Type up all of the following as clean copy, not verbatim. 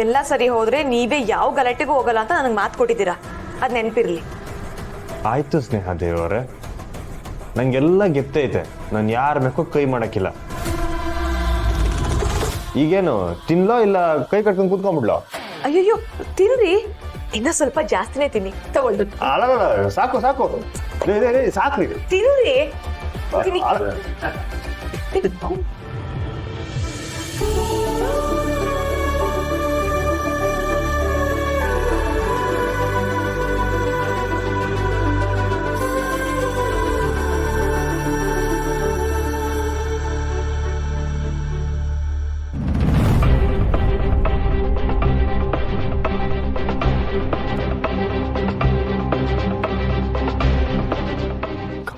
ಎಲ್ಲ ಸರಿ ಹೋದ್ರೆ ನೀವೇ ಯಾವ ಗಲಾಟೆಗೂ ಹೋಗಲ್ಲ ಅಂತ ನನಗೆ ಮಾತು ಕೊಟ್ಟಿದ್ದೀರಾ, ಅದು ನೆನಪಿರ್ಲಿ. ಆಯ್ತು ಸ್ನೇಹ ದೇವರೇ, ನಂಗೆಲ್ಲ ಗೆತ್ತೈತೆ, ನಾನು ಯಾರ ಬೇಕೋ ಕೈ ಮಾಡಕ್ಕಿಲ್ಲ. ಈಗೇನು ತಿನ್ಲೋ ಇಲ್ಲ ಕೈ ಕಟ್ಕೊಂಡು ಕೂತ್ಕೊಂಡ್ಬಿಡ್ಲೋ? ಅಯ್ಯಯ್ಯೋ ತಿನ್ರಿ, ಇನ್ನ ಸ್ವಲ್ಪ ಜಾಸ್ತಿನೇ ತಿನ್ನಿ, ತಗೊಳ್ದು. ಅಲ್ಲ ಸಾಕು ಸಾಕು ಸಾಕ್ರಿ, ತಿನ್ರಿ. ತಿನ್ನಿ.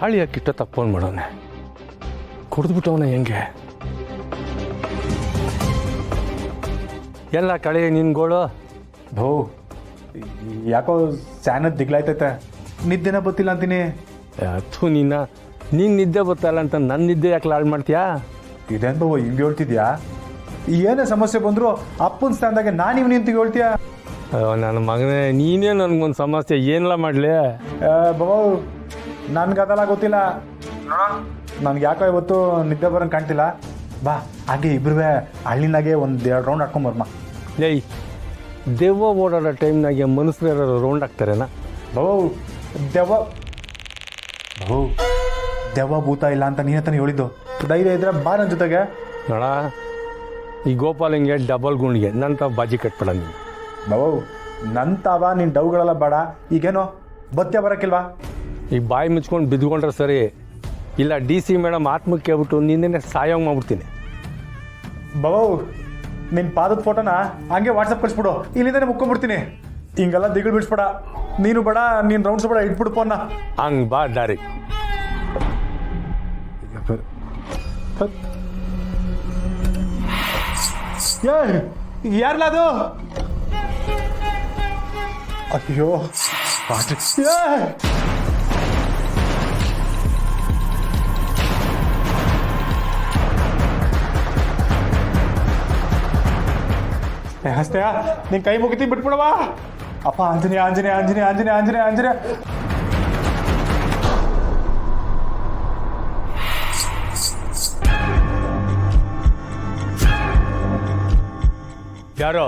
ಕಾಳಿಯ ಕಿಟ್ಟ ತಪ್ಪೋನ್ ಮಾಡೋನೆ, ಕುಡಿದ್ಬಿಟ್ಟವನ ಹೆಂಗೆ? ಎಲ್ಲ ಕಳೆ ನಿನ್ಗೋಳು ಭೋ ಯಾಕೋ ಸ್ಯಾನದ್ ದಿಗ್ಲಾಯ್ತೈತೆ, ನಿದ್ದೆನ ಗೊತ್ತಿಲ್ಲ ಅಂತೀನಿ. ಅಥು ನೀನು ನಿದ್ದೆ ಗೊತ್ತಲ್ಲ ಅಂತ ನನ್ನ ನಿದ್ದೆ ಯಾಕೆ ಹಾಳು ಮಾಡ್ತೀಯಾ? ಇದೇನ್ ಬಾಬು ಹಿಂಗೆ ಹೇಳ್ತಿದ್ಯಾ? ಏನೇ ಸಮಸ್ಯೆ ಬಂದ್ರು ಅಪ್ಪನ ಸ್ಥಾನದಾಗೆ ನಾನು ಇವ್ ನಿಂತು ಹೇಳ್ತೀಯ? ನನ್ನ ಮಗನೇ, ನೀನೇ ನನಗೊಂದು ಸಮಸ್ಯೆ ಏನೆಲ್ಲ ಮಾಡಲಿ? ಬಾಬು ನನ್ಗೆ ಅದೆಲ್ಲ ಗೊತ್ತಿಲ್ಲ. ನನ್ಗೆ ಯಾಕೋ ಇವತ್ತು ನಿದ್ದೆ ಬರೋಂಗೆ ಕಾಣ್ತಿಲ್ಲ. ಬಾ ಹಾಗೆ ಇಬ್ರು ಹಳ್ಳಿನಾಗೆ ಒಂದು 2 ರೌಂಡ್ ಹಾಕ್ಕೊಂಬರ್ಮ. ಏಯ್, ದೆವ್ವ ಓಡಾಡೋ ಟೈಮ್ನಾಗೆ ಮನುಷ್ಯರು ರೌಂಡ್ ಹಾಕ್ತಾರೇನಾ? ಬಾಬು ದೆವ್ವ ಭೂತ ಇಲ್ಲ ಅಂತ ನೀನೇ ತಾನೇ ಹೇಳಿದ್ದು. ಧೈರ್ಯ ಇದ್ರೆ ಬಾ ನನ್ನ ಜೊತೆಗೆ. ನೋಡ, ಈ ಗೋಪಾಲಿಂಗೆ ಡಬಲ್ ಗುಂಡಿಗೆ ನನ್ನ ತಾವು ಬಾಜಿ ಕಟ್ಬೇಡ ನೀನು. ಬಾಬು ನನ್ನ ತಾವ ನಿನ್ನ ಡೌಗಳೆಲ್ಲ ಬೇಡ. ಈಗೇನೋ ಬತ್ಯ ಬರೋಕ್ಕಿಲ್ವಾ? ಈಗ ಬಾಯಿ ಮುಚ್ಕೊಂಡು ಬಿದ್ದುಕೊಂಡ್ರೆ ಸರಿ, ಇಲ್ಲ DC ಮೇಡಮ್ ಆತ್ಮಕ್ಕೆ ಕೇಳ್ಬಿಟ್ಟು ನಿನ್ನೆ ಸಾಯೋಂಗ್ ಮಾಡ್ಬಿಡ್ತೀನಿ. ಬಾಬು ನಿನ್ನ ಪಾದದ ಫೋಟೋನ ಹಂಗೆ ವಾಟ್ಸಪ್ ಕಳಿಸ್ಬಿಡು, ಇಲ್ಲಿಂದನೇ ಮುಕ್ಕೊಂಡ್ಬಿಡ್ತೀನಿ. ಹಿಂಗೆಲ್ಲ ದಿಗಳು ಬಿಡಿಸ್ಬೇಡ, ನೀನು ಬೇಡ, ನೀನು ರೌಂಡ್ಸ್ ಬೇಡ, ಇಟ್ಬಿಡು ಫೋನ್ನ. ಹಂಗೆ ಬಾ ದಾರಿ. ಯಾರಲ್ಲ ಅದು? ಅಯ್ಯೋ ಹಸ್ತಯ ನಿನ್ ಕೈ ಮುಗಿತಿ ಬಿಟ್ಬಿಡವಾ? ಅಪ್ಪ ಆಂಜನೇಯ ಆಂಜನೇಯ ಆಂಜನೇಯ ಆಂಜನೇಯ ಆಂಜನೇಯ ಆಂಜನೇಯ. ಯಾರೋ